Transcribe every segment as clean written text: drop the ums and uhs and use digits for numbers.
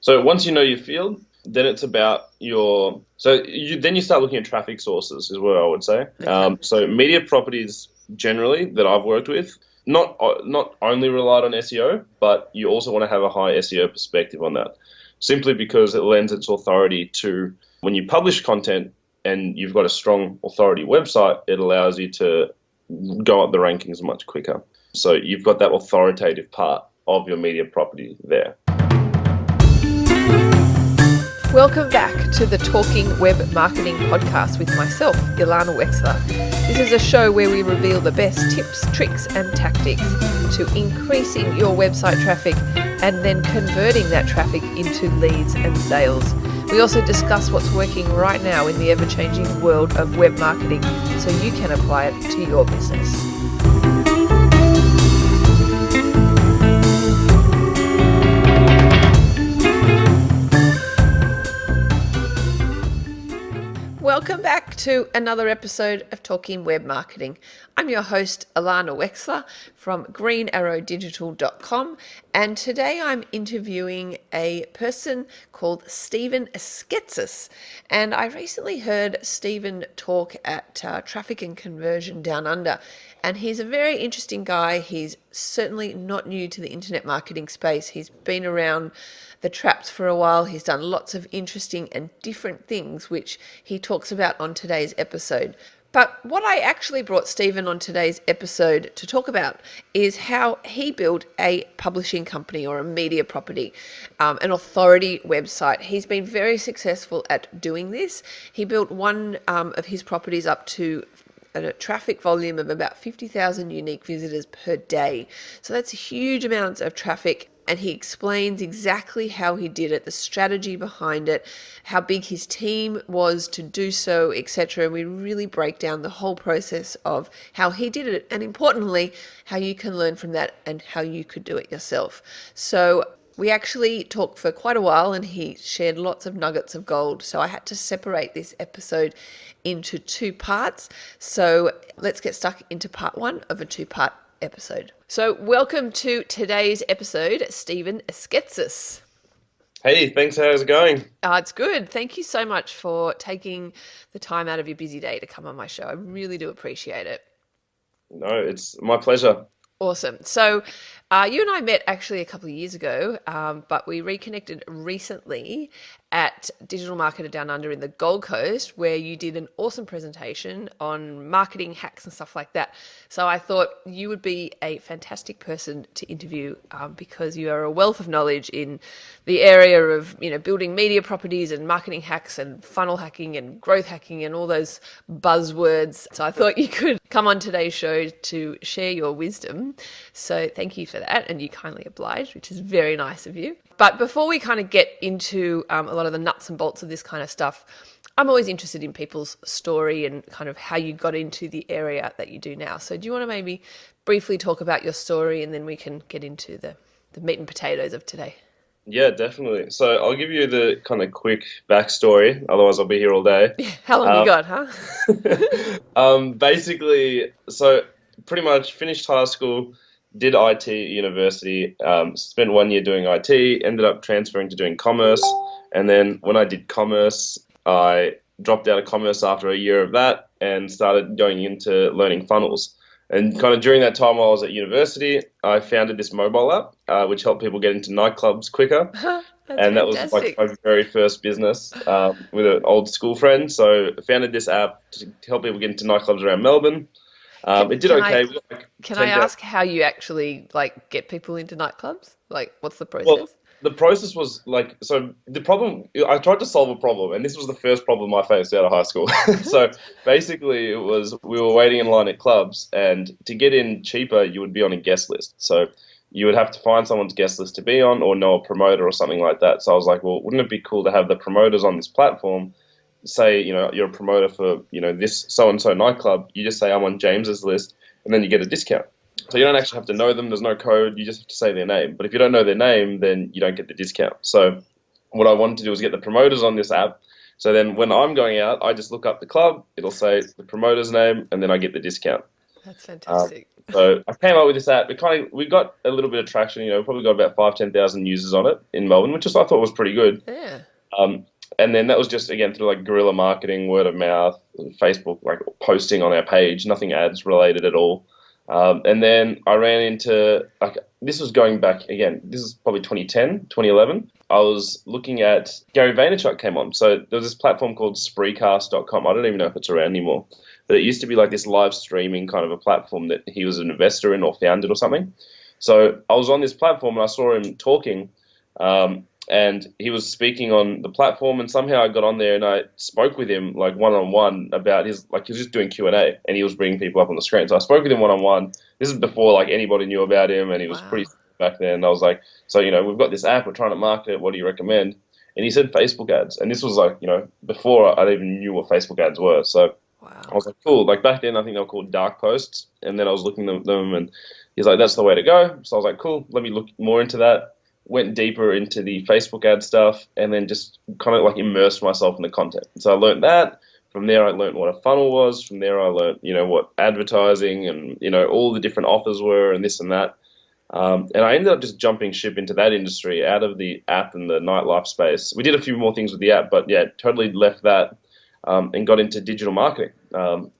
So once you know your field, then it's about then you start looking at traffic sources is what I would say. Okay. So media properties generally that I've worked with, not only relied on SEO, but you also want to have a high SEO perspective on that, simply because it lends its authority to when you publish content and you've got a strong authority website, it allows you to go up the rankings much quicker. So you've got that authoritative part of your media property there. Welcome back to the Talking Web Marketing podcast with myself, Ilana Wexler. This is a show where we reveal the best tips, tricks and tactics to increasing your website traffic and then converting that traffic into leads and sales. We also discuss what's working right now in the ever-changing world of web marketing so you can apply it to your business. Welcome back to another episode of Talking Web Marketing. I'm your host, Ilana Wexler from greenarrowdigital.com, and today I'm interviewing a person called Stephen Esketzis. And I recently heard Stephen talk at Traffic and Conversion Down Under, and he's a very interesting guy. He's certainly not new to the internet marketing space. He's been around the traps for a while. He's done lots of interesting and different things, which he talks about on today's episode. But what I actually brought Stephen on today's episode to talk about is how he built a publishing company or a media property, an authority website. He's been very successful at doing this. He built one of his properties up to a traffic volume of about 50,000 unique visitors per day. So that's huge amounts of traffic. And he explains exactly how he did it, the strategy behind it, how big his team was to do so, etc. And we really break down the whole process of how he did it, and importantly, how you can learn from that and how you could do it yourself. So we actually talked for quite a while, and he shared lots of nuggets of gold. So I had to separate this episode into two parts. So let's get stuck into part one of a two-part episode. So welcome to today's episode, Stephen Esketzis. Hey, thanks. How's it going? It's good. Thank you so much for taking the time out of your busy day to come on my show. I really do appreciate it. No, it's my pleasure. Awesome. So you and I met actually a couple of years ago, but we reconnected recently at Digital Marketer Down Under in the Gold Coast, where you did an awesome presentation on marketing hacks and stuff like that. So I thought you would be a fantastic person to interview because you are a wealth of knowledge in the area of building media properties and marketing hacks and funnel hacking and growth hacking and all those buzzwords. So I thought you could come on today's show to share your wisdom. So thank you for that, and you kindly obliged, which is very nice of you. But before we kind of get into a lot of the nuts and bolts of this kind of stuff, I'm always interested in people's story and kind of how you got into the area that you do now. So do you want to maybe briefly talk about your story, and then we can get into the meat and potatoes of today? Yeah, definitely. So I'll give you the kind of quick backstory, otherwise I'll be here all day. How long you got, huh? Basically, so pretty much finished high school, did IT at university, spent 1 year doing IT, ended up transferring to doing commerce. And then when I did commerce, I dropped out of commerce after a year of that and started going into learning funnels. And kind of during that time while I was at university, I founded this mobile app, which helped people get into nightclubs quicker. And that was like my very first business with an old school friend. So I founded this app to help people get into nightclubs around Melbourne. It did okay. Can I ask how you actually get people into nightclubs? What's the process? Well, the process was so the problem, I tried to solve a problem, and this was the first problem I faced out of high school. So basically it was, we were waiting in line at clubs, and to get in cheaper, you would be on a guest list. So you would have to find someone's guest list to be on, or know a promoter or something like that. So I was like, well, wouldn't it be cool to have the promoters on this platform? Say, you're a promoter for, this so-and-so nightclub. You just say, I'm on James's list, and then you get a discount. So you don't actually have to know them. There's no code. You just have to say their name. But if you don't know their name, then you don't get the discount. So what I wanted to do was get the promoters on this app. So then when I'm going out, I just look up the club. It'll say the promoter's name, and then I get the discount. That's fantastic. So I came up with this app. We got a little bit of traction. Probably got about 5-10,000 users on it in Melbourne, which I thought was pretty good. Yeah. Um, and then that was just again through like guerrilla marketing, word of mouth, Facebook, like posting on our page, nothing ads related at all. And then I ran into like this was going back again. This is probably 2010, 2011. I was looking at Gary Vaynerchuk came on. So there was this platform called Spreecast.com. I don't even know if it's around anymore, but it used to be like this live streaming kind of a platform that he was an investor in or founded or something. So I was on this platform and I saw him talking. And he was speaking on the platform, and somehow I got on there and I spoke with him like one-on-one about he was just doing Q&A, and he was bringing people up on the screen. So I spoke with him one-on-one. This is before like anybody knew about him, and he was pretty back then. I was like, so we've got this app, we're trying to market it. What do you recommend? And he said Facebook ads, and this was like before I even knew what Facebook ads were. So I was like, cool. Like back then, I think they were called dark posts, and then I was looking at them, and he's like, that's the way to go. So I was like, cool. Let me look more into that. Went deeper into the Facebook ad stuff, and then just kind of like immersed myself in the content. So I learned that. From there, I learned what a funnel was. From there, I learned, what advertising and, all the different offers were and this and that. And I ended up just jumping ship into that industry out of the app and the nightlife space. We did a few more things with the app, but yeah, totally left that and got into digital marketing.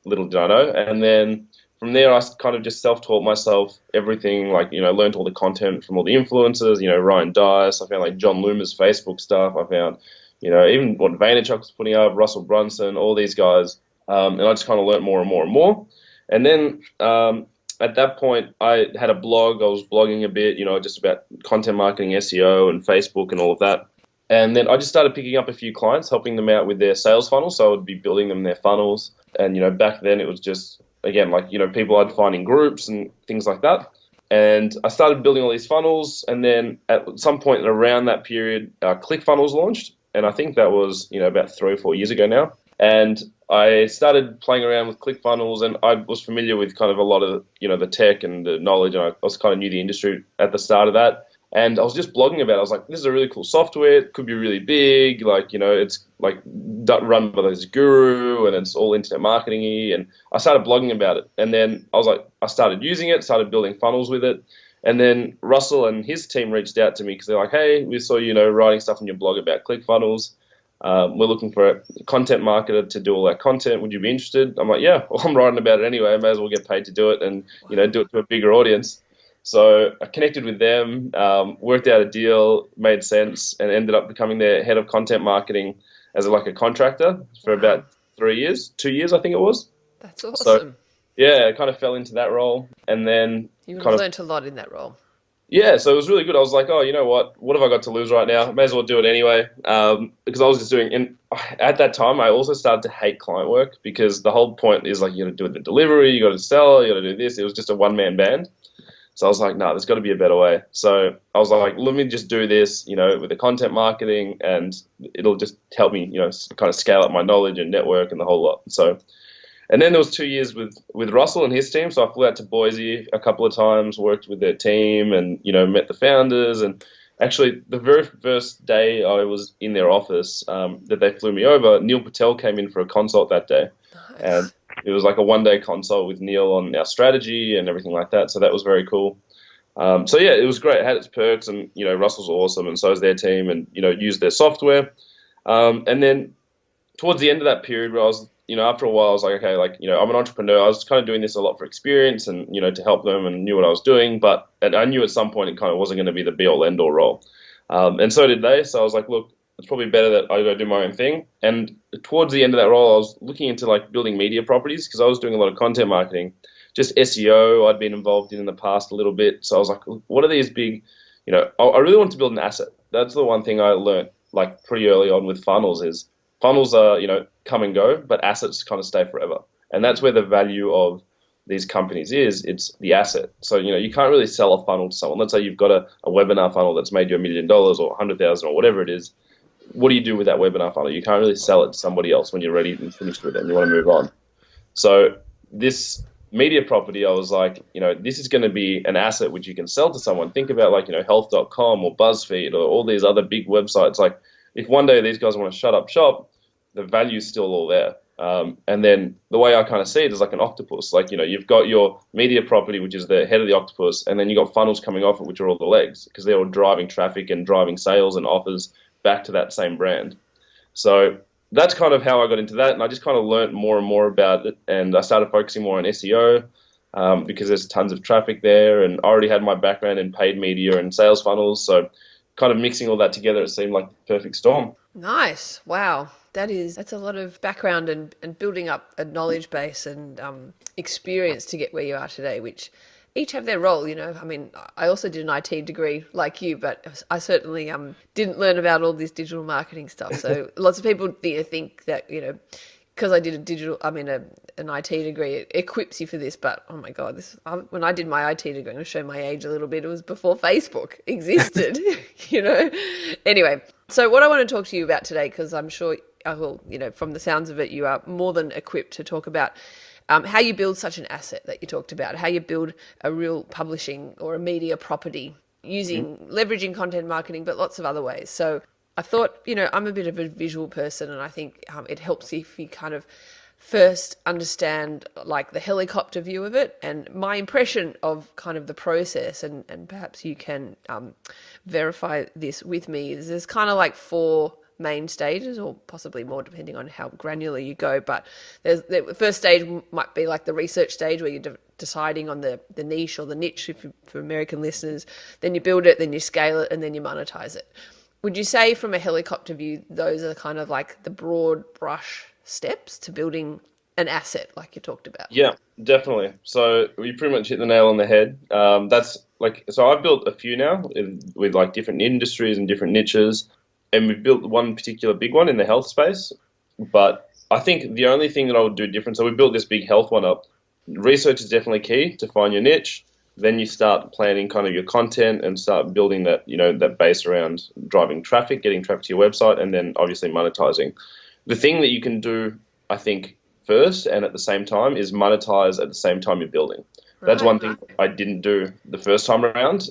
Little did I know. And then from there, I kind of just self-taught myself everything, like, learned all the content from all the influencers, Ryan Dice. I found like John Loomer's Facebook stuff. I found, even what Vaynerchuk was putting up, Russell Brunson, all these guys. And I just kind of learned more and more and more. And then at that point, I had a blog. I was blogging a bit, just about content marketing, SEO, and Facebook and all of that. And then I just started picking up a few clients, helping them out with their sales funnels. So I would be building them their funnels. And, back then it was just, again, like, people I'd find in groups and things like that. And I started building all these funnels. And then at some point around that period, ClickFunnels launched. And I think that was, about 3 or 4 years ago now. And I started playing around with ClickFunnels, and I was familiar with kind of a lot of, the tech and the knowledge. And I also kind of knew the industry at the start of that. And I was just blogging about it. I was like, this is a really cool software. It could be really big. Like, it's like run by this guru, and it's all internet marketing-y. And I started blogging about it. And then I was like, I started using it, started building funnels with it. And then Russell and his team reached out to me because they're like, hey, we saw you writing stuff on your blog about ClickFunnels. We're looking for a content marketer to do all that content. Would you be interested? I'm like, yeah, well, I'm writing about it anyway. I may as well get paid to do it and, do it to a bigger audience. So I connected with them, worked out a deal, made sense, and ended up becoming their head of content marketing as a contractor for about 2 years, I think it was. That's awesome. So, yeah, I kind of fell into that role, and then you learned a lot in that role. Yeah, so it was really good. I was like, oh, you know what have I got to lose right now? May as well do it anyway. Because I was just doing, and at that time, I also started to hate client work because the whole point is like you got to do the delivery, you got to sell, you got to do this. It was just a one-man band. So I was like, no, there's got to be a better way. So I was like, let me just do this, with the content marketing, and it'll just help me, kind of scale up my knowledge and network and the whole lot. So, and then there was 2 years with Russell and his team. So I flew out to Boise a couple of times, worked with their team, and met the founders. And actually, the very first day I was in their office that they flew me over, Neil Patel came in for a consult that day. Nice. And it was like a one-day consult with Neil on our strategy and everything like that. So that was very cool. So yeah, it was great. It had its perks, and Russell's awesome, and so is their team, and used their software. And then towards the end of that period, where I was, after a while, I was like, okay, I'm an entrepreneur. I was kind of doing this a lot for experience and to help them, and knew what I was doing. But I knew at some point it kind of wasn't going to be the be-all end-all role, and so did they. So I was like, look, it's probably better that I go do my own thing. And towards the end of that role, I was looking into building media properties because I was doing a lot of content marketing, just SEO. I'd been involved in the past a little bit. So I was like, what are these big, I really wanted to build an asset. That's the one thing I learned pretty early on with funnels is funnels are, come and go, but assets kind of stay forever. And that's where the value of these companies is. It's the asset. So, you can't really sell a funnel to someone. Let's say you've got a webinar funnel that's made you $1 million or 100,000 or whatever it is. What do you do with that webinar funnel? You can't really sell it to somebody else when you're ready and finished with it and you want to move on. So this media property, I was like, this is going to be an asset which you can sell to someone. Think about health.com or BuzzFeed or all these other big websites. Like if one day these guys want to shut up shop, the value's still all there. And then the way I kind of see it is like an octopus. Like, you've got your media property, which is the head of the octopus, and then you've got funnels coming off it, which are all the legs, because they're all driving traffic and driving sales and offers back to that same brand. So that's kind of how I got into that, and I just kind of learnt more and more about it, and I started focusing more on SEO, because there's tons of traffic there, and I already had my background in paid media and sales funnels, so kind of mixing all that together, it seemed like the perfect storm. Nice. Wow. That's a lot of background and building up a knowledge base and experience to get where you are today, which each have their role, I mean, I also did an IT degree like you, but I certainly didn't learn about all this digital marketing stuff. So lots of people think that, because I did an IT degree, it equips you for this. But oh my God, when I did my IT degree, I'm going to show my age a little bit. It was before Facebook existed, Anyway, so what I want to talk to you about today, because I'm sure I will, from the sounds of it, you are more than equipped to talk about how you build such an asset that you talked about, how you build a real publishing or a media property leveraging content marketing, but lots of other ways. So I thought, I'm a bit of a visual person, and I think it helps if you kind of first understand like the helicopter view of it and my impression of kind of the process, and perhaps you can verify this with me, is there's kind of like 4 main stages, or possibly more depending on how granular you go. But the first stage might be like the research stage, where you're deciding on the niche or the niche for American listeners. Then you build it, then you scale it, and then you monetize it. Would you say from a helicopter view, those are kind of like the broad brush steps to building an asset like you talked about? Yeah, definitely. So you pretty much hit the nail on the head. That's like, so I've built a few now with like different industries and different niches. And we've built one particular big one in the health space. But I think the only thing that I would do different, so we built this big health one up. Research is definitely key to find your niche. Then you start planning kind of your content and start building that, that base around driving traffic, getting traffic to your website, and then obviously monetizing. The thing that you can do, I think, first and at the same time is monetize at the same time you're building. That's one thing I didn't do the first time around.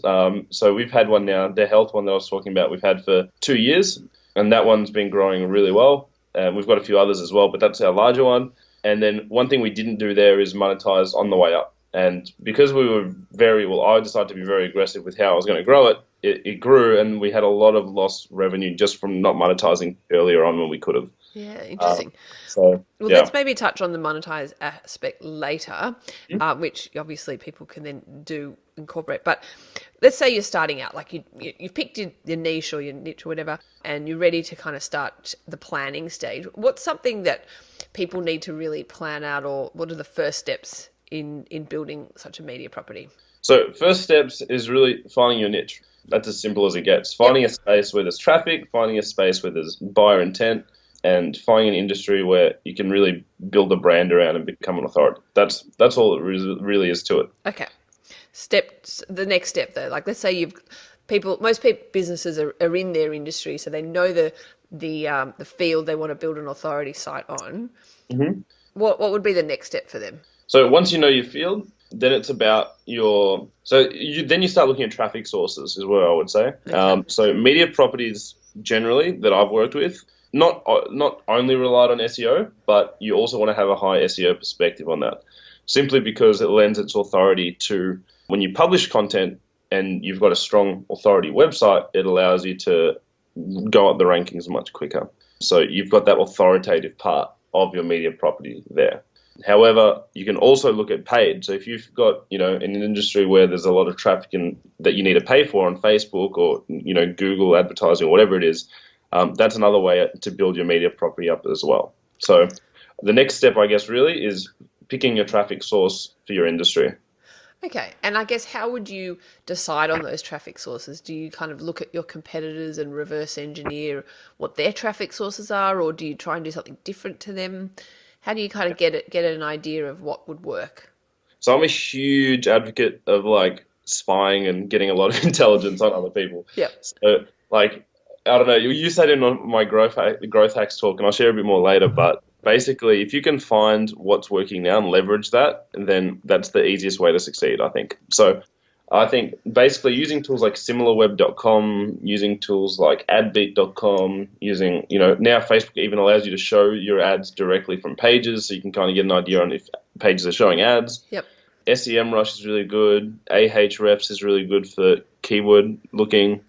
So we've had one now, the health one that I was talking about, we've had for 2 years, and that one's been growing really well. We've got a few others as well, but that's our larger one. And then one thing we didn't do there is monetize on the way up. And because we were I decided to be very aggressive with how I was going to grow it, it grew, and we had a lot of lost revenue just from not monetizing earlier on when we could have. Yeah, interesting. Let's maybe touch on the monetize aspect later, which obviously people can then incorporate. But let's say you're starting out, like you've picked your niche or your niche or whatever, and you're ready to kind of start the planning stage. What's something that people need to really plan out, or what are the first steps in building such a media property? So first steps is really finding your niche. That's as simple as it gets. Finding a space where there's traffic, finding a space where there's buyer intent, and finding an industry where you can really build a brand around and become an authority. That's all it really is to it. Okay. The next step though, like let's say most businesses are in their industry, so they know the field they want to build an authority site on. Mm-hmm. What would be the next step for them? So once you know your field, then it's about then you start looking at traffic sources is what I would say. Okay. So media properties generally that I've worked with, not only relied on SEO, but you also want to have a high SEO perspective on that, simply because it lends its authority to when you publish content and you've got a strong authority website, it allows you to go up the rankings much quicker. So you've got that authoritative part of your media property there. However, you can also look at paid. So if you've got, in an industry where there's a lot of traffic that you need to pay for on Facebook or, Google advertising or whatever it is, that's another way to build your media property up as well. So the next step, I guess, really is picking your traffic source for your industry. Okay. And I guess how would you decide on those traffic sources? Do you kind of look at your competitors and reverse engineer what their traffic sources are, or do you try and do something different to them? How do you kind of get an idea of what would work? So I'm a huge advocate of like spying and getting a lot of intelligence on other people. Yeah. So like, I don't know, you said in my growth hacks talk, and I'll share a bit more later, but basically if you can find what's working now and leverage that, then that's the easiest way to succeed, I think. So I think basically using tools like similarweb.com, using tools like adbeat.com, using, now Facebook even allows you to show your ads directly from pages, so you can kind of get an idea on if pages are showing ads. Yep. SEMrush is really good. Ahrefs is really good for keyword looking,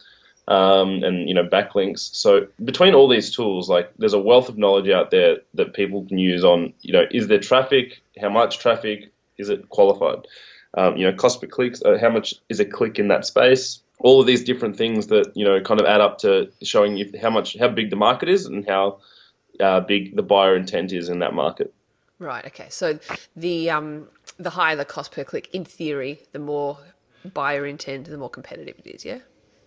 and backlinks. So between all these tools, like there's a wealth of knowledge out there that people can use on, is there traffic? How much traffic? Is it qualified? Cost per click, how much is a click in that space? All of these different things that, kind of add up to showing you how big the market is and how big the buyer intent is in that market. Right. Okay. So the higher the cost per click, in theory, the more buyer intent, the more competitive it is. Yeah.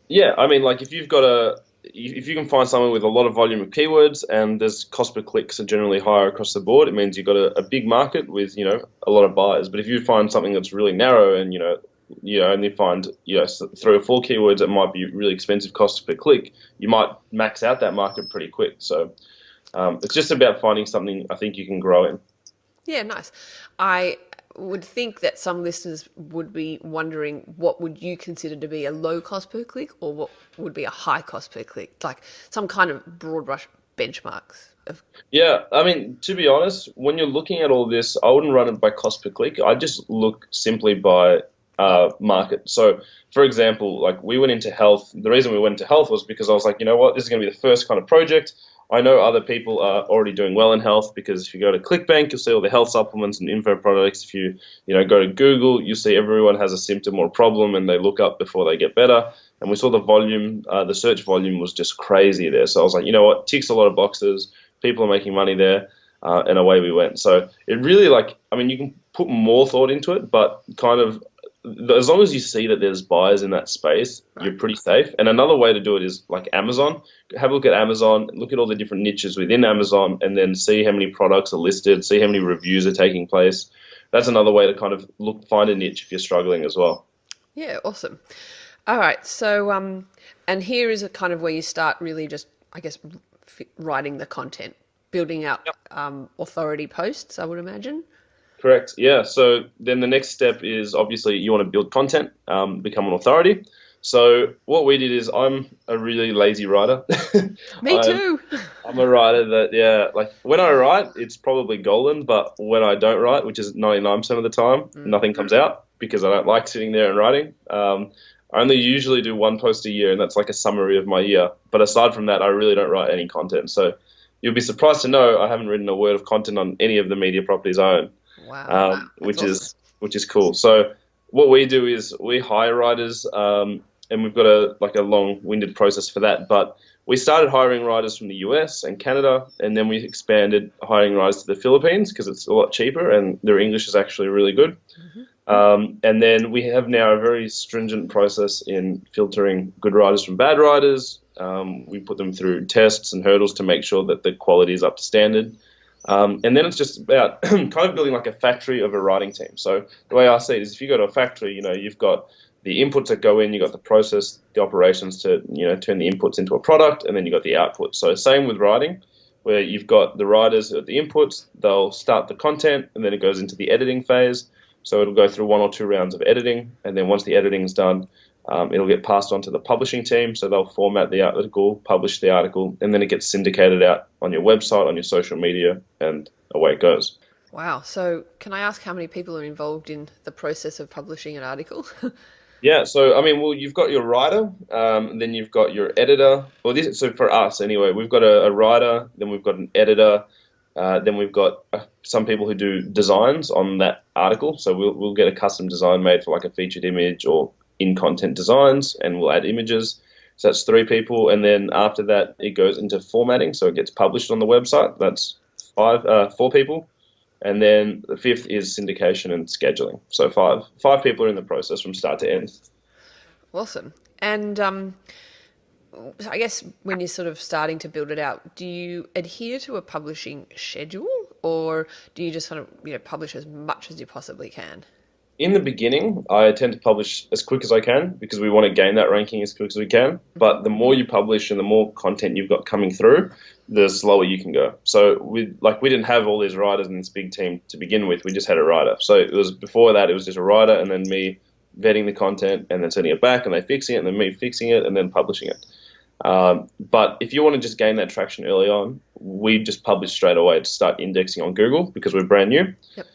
Yeah, I mean, like if you can find someone with a lot of volume of keywords and there's cost per clicks are generally higher across the board, it means you've got a big market with, a lot of buyers. But if you find something that's really narrow and, you only find, 3 or 4 keywords that might be really expensive cost per click, you might max out that market pretty quick. So it's just about finding something I think you can grow in. Yeah, nice. I would think that some listeners would be wondering, what would you consider to be a low cost per click, or what would be a high cost per click? Like some kind of broad brush benchmarks. Yeah, I mean, to be honest, when you're looking at all this, I wouldn't run it by cost per click. I just look simply by market. So, for example, like we went into health. The reason we went into health was because I was like, you know what, this is going to be the first kind of project. I know other people are already doing well in health, because if you go to ClickBank, you'll see all the health supplements and info products. If you go to Google, you see everyone has a symptom or a problem and they look up before they get better. And we saw the volume, the search volume was just crazy there. So I was like, you know what, ticks a lot of boxes. People are making money there, and away we went. So it really, you can put more thought into it, but kind of as long as you see that there's buyers in that space, right, you're pretty safe. And another way to do it is like Amazon. Have a look at Amazon, look at all the different niches within Amazon, and then see how many products are listed, see how many reviews are taking place. That's another way to kind of find a niche if you're struggling as well. Yeah, awesome. All right, so and here is a kind of where you start really just, I guess, writing the content, building out authority posts, I would imagine. Correct. Yeah. So then the next step is obviously you want to build content, become an authority. So what we did is, I'm a really lazy writer. Me too. I'm a writer that, like when I write, it's probably golden, but when I don't write, which is 99% of the time, nothing comes out because I don't like sitting there and writing. I only usually do 1 post a year, and that's like a summary of my year. But aside from that, I really don't write any content. So you'll be surprised to know I haven't written a word of content on any of the media properties I own. Wow. Which is cool. So what we do is we hire writers, and we've got a long-winded process for that. But we started hiring writers from the US and Canada, and then we expanded hiring writers to the Philippines because it's a lot cheaper and their English is actually really good. And then we have now a very stringent process in filtering good writers from bad writers. We put them through tests and hurdles to make sure that the quality is up to standard. And then it's just about kind of building like a factory of a writing team. So the way I see it is, if you go to a factory, you've got the inputs that go in, you've got the process, the operations to, turn the inputs into a product, and then you've got the output. So same with writing, where you've got the writers at the inputs, they'll start the content, and then it goes into the editing phase. So it'll go through 1 or 2 rounds of editing, and then once the editing's done, it'll get passed on to the publishing team. So they'll format the article, publish the article, and then it gets syndicated out on your website, on your social media, and away it goes. Wow. So can I ask how many people are involved in the process of publishing an article? Yeah. So, you've got your writer, then you've got your editor. So for us anyway, we've got a writer, then we've got an editor, then we've got some people who do designs on that article. So we'll get a custom design made for like a featured image or in-content designs, and we'll add images. So that's 3 people. And then after that, it goes into formatting. So it gets published on the website. That's 4 people. And then the 5th is syndication and scheduling. So 5 people are in the process from start to end. Awesome. And so I guess when you're sort of starting to build it out, do you adhere to a publishing schedule, or do you just kind of publish as much as you possibly can? In the beginning, I tend to publish as quick as I can because we want to gain that ranking as quick as we can. But the more you publish and the more content you've got coming through, the slower you can go. So we didn't have all these writers and this big team to begin with. We just had a writer. So it was before that, it was just a writer and then me vetting the content and then sending it back, and they fixing it, and then me fixing it, and then publishing it. But if you want to just gain that traction early on, we just publish straight away to start indexing on Google because we're brand new. Yep.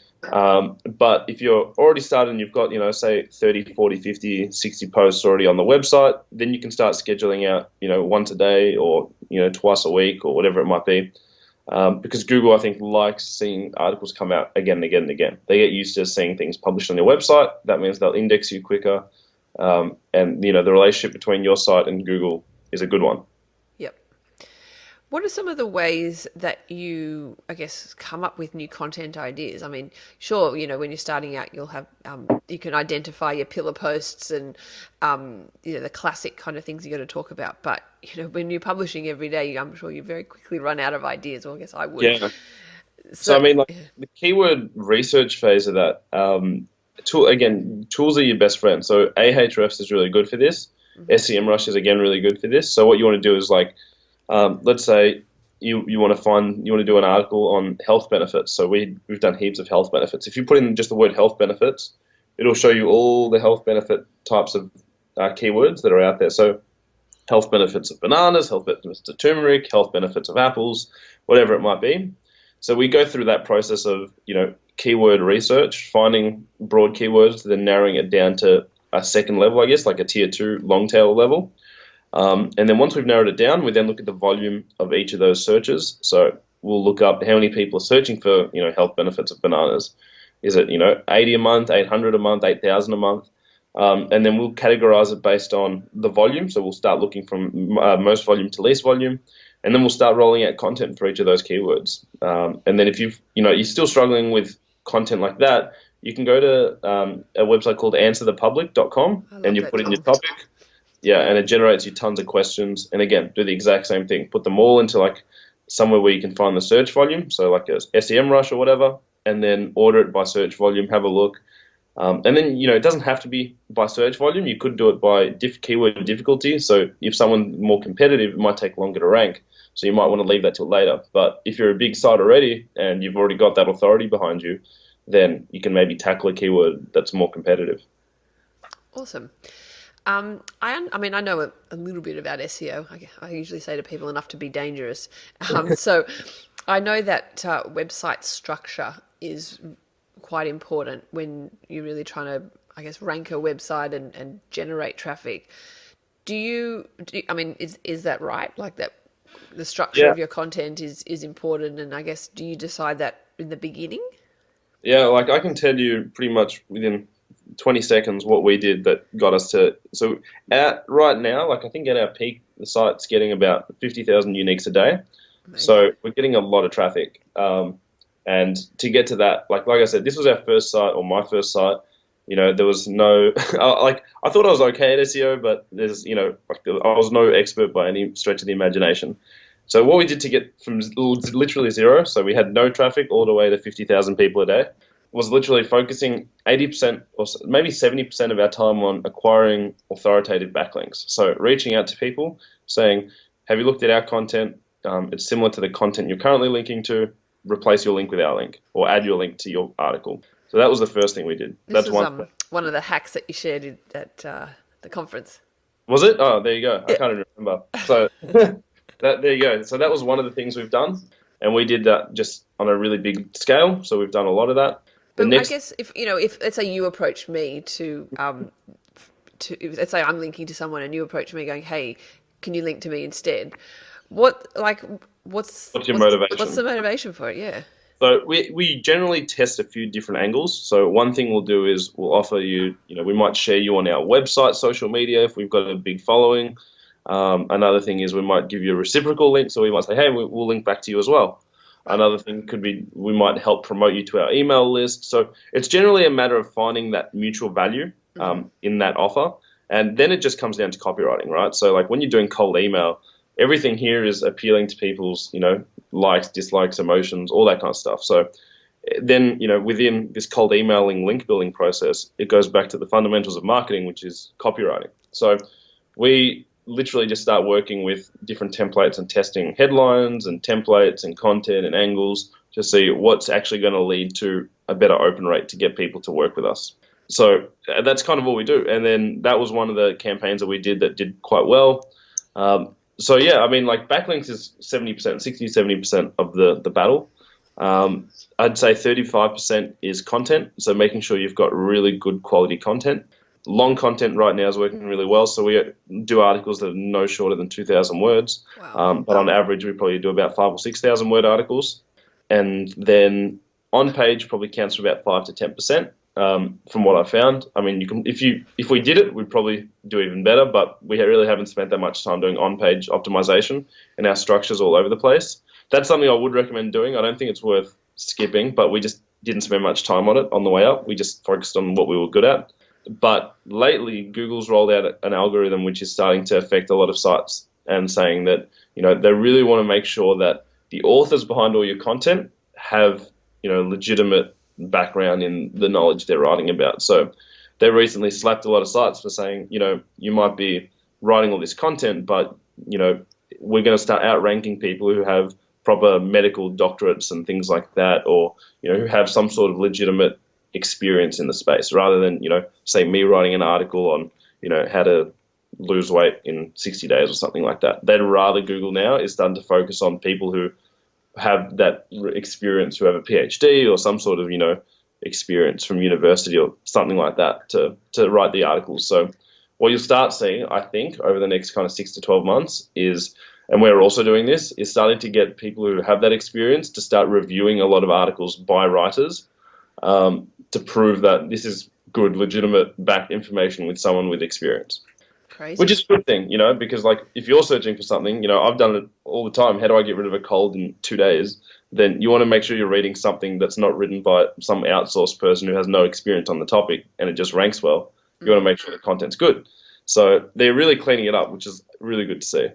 But if you're already started and you've got, say 30, 40, 50, 60 posts already on the website, then you can start scheduling out, once a day or, twice a week or whatever it might be. Because Google, I think, likes seeing articles come out again and again and again. They get used to seeing things published on their website. That means they'll index you quicker. And, the relationship between your site and Google is a good one. Yep. What are some of the ways that you, I guess, come up with new content ideas? I mean, sure, when you're starting out, you'll have, you can identify your pillar posts and, the classic kind of things you got to talk about. But, when you're publishing every day, I'm sure you very quickly run out of ideas. Well, I guess I would. Yeah. So I mean, the keyword research phase of that, tools are your best friend. So Ahrefs is really good for this. SEMrush is, again, really good for this. So what you want to do is, let's say you want to do an article on health benefits. So we've done heaps of health benefits. If you put in just the word health benefits, it'll show you all the health benefit types of keywords that are out there. So health benefits of bananas, health benefits of turmeric, health benefits of apples, whatever it might be. So we go through that process of, keyword research, finding broad keywords, then narrowing it down to a second level, I guess, like a tier 2 long tail level. And then once we've narrowed it down, we then look at the volume of each of those searches. So we'll look up how many people are searching for, health benefits of bananas. Is it, 80 a month, 800 a month, 8,000 a month? And then we'll categorize it based on the volume. So we'll start looking from most volume to least volume. And then we'll start rolling out content for each of those keywords. And then if you're still struggling with content like that, you can go to a website called answerthepublic.com and you put in your topic. Yeah, and it generates you tons of questions. And again, do the exact same thing. Put them all into somewhere where you can find the search volume, so like a SEMrush or whatever, and then order it by search volume, have a look. And then, it doesn't have to be by search volume. You could do it by keyword difficulty. So if someone's more competitive, it might take longer to rank. So you might want to leave that till later. But if you're a big site already and you've already got that authority behind you, then you can maybe tackle a keyword that's more competitive. Awesome. I know a little bit about SEO. I usually say to people enough to be dangerous. So I know that website structure is quite important when you're really trying to, I guess, rank a website and generate traffic. Is that right? Like that the structure of your content is important, and I guess, do you decide that in the beginning? Yeah, I can tell you pretty much within 20 seconds what we did that got us to, so right now, I think at our peak, the site's getting about 50,000 uniques a day. Amazing. So we're getting a lot of traffic. And to get to that, like I said, this was our first site, or my first site. There was no, I thought I was okay at SEO, but there's, I was no expert by any stretch of the imagination. So what we did to get from literally zero, so we had no traffic all the way to 50,000 people a day, was literally focusing 80% or maybe 70% of our time on acquiring authoritative backlinks. So reaching out to people saying, have you looked at our content? It's similar to the content you're currently linking to. Replace your link with our link, or add your link to your article. So that was the first thing we did. That's one of the hacks that you shared at the conference. Was it? Oh, there you go. I can't even remember. So there you go. So that was one of the things we've done, and we did that just on a really big scale. So we've done a lot of that. But I guess if let's say you approached me to let's say I'm linking to someone and you approach me going, hey, can you link to me instead? What's your motivation? What's the motivation for it? Yeah. So we generally test a few different angles. So one thing we'll do is we'll offer you, we might share you on our website, social media, if we've got a big following. Another thing is we might give you a reciprocal link. So we might say, hey, we'll link back to you as well. Another thing could be we might help promote you to our email list. So it's generally a matter of finding that mutual value in that offer. And then it just comes down to copywriting, right? So when you're doing cold email, everything here is appealing to people's, likes, dislikes, emotions, all that kind of stuff. So then, within this cold emailing link building process, it goes back to the fundamentals of marketing, which is copywriting. So we literally just start working with different templates and testing headlines and templates and content and angles to see what's actually going to lead to a better open rate to get people to work with us. So that's kind of all we do. And then that was one of the campaigns that we did that did quite well. So yeah, I mean, like backlinks is 70%, 60, 70% of the battle. I'd say 35% is content. So making sure you've got really good quality content. Long content right now is working really well. So we do articles that are no shorter than 2,000 words. Wow. But on average, we probably do about 5,000 or 6,000 word articles. And then on page probably counts for about 5 to 10%. From what I found, I mean, if we did it, we'd probably do even better. But we really haven't spent that much time doing on-page optimization, and our structure's all over the place. That's something I would recommend doing. I don't think it's worth skipping, but we just didn't spend much time on it on the way up. We just focused on what we were good at. But lately, Google's rolled out an algorithm which is starting to affect a lot of sites and saying that, they really want to make sure that the authors behind all your content have, legitimate background in the knowledge they're writing about. So they recently slapped a lot of sites for saying, you might be writing all this content, but, we're going to start outranking people who have proper medical doctorates and things like that, or, who have some sort of legitimate experience in the space, rather than, say me writing an article on, how to lose weight in 60 days or something like that. They'd rather Google now is starting to focus on people who have that experience, who have a PhD or some sort of, experience from university or something like that to write the articles. So what you'll start seeing, I think, over the next kind of 6 to 12 months is, and we're also doing this, is starting to get people who have that experience to start reviewing a lot of articles by writers to prove that this is good, legitimate backed information with someone with experience. Crazy. Which is a good thing, because like if you're searching for something, I've done it all the time. How do I get rid of a cold in 2 days? Then you want to make sure you're reading something that's not written by some outsourced person who has no experience on the topic and it just ranks well. You want to make sure the content's good. So they're really cleaning it up, which is really good to see.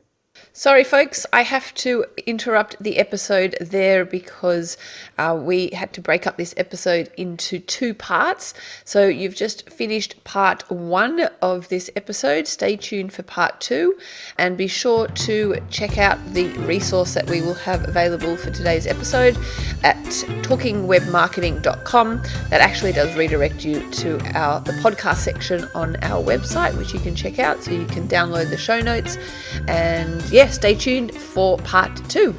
Sorry, folks, I have to interrupt the episode there because we had to break up this episode into 2 parts. So you've just finished part 1 of this episode. Stay tuned for part 2 and be sure to check out the resource that we will have available for today's episode at talkingwebmarketing.com. That actually does redirect you to the podcast section on our website, which you can check out, so you can download the show notes. And yeah, stay tuned for part 2.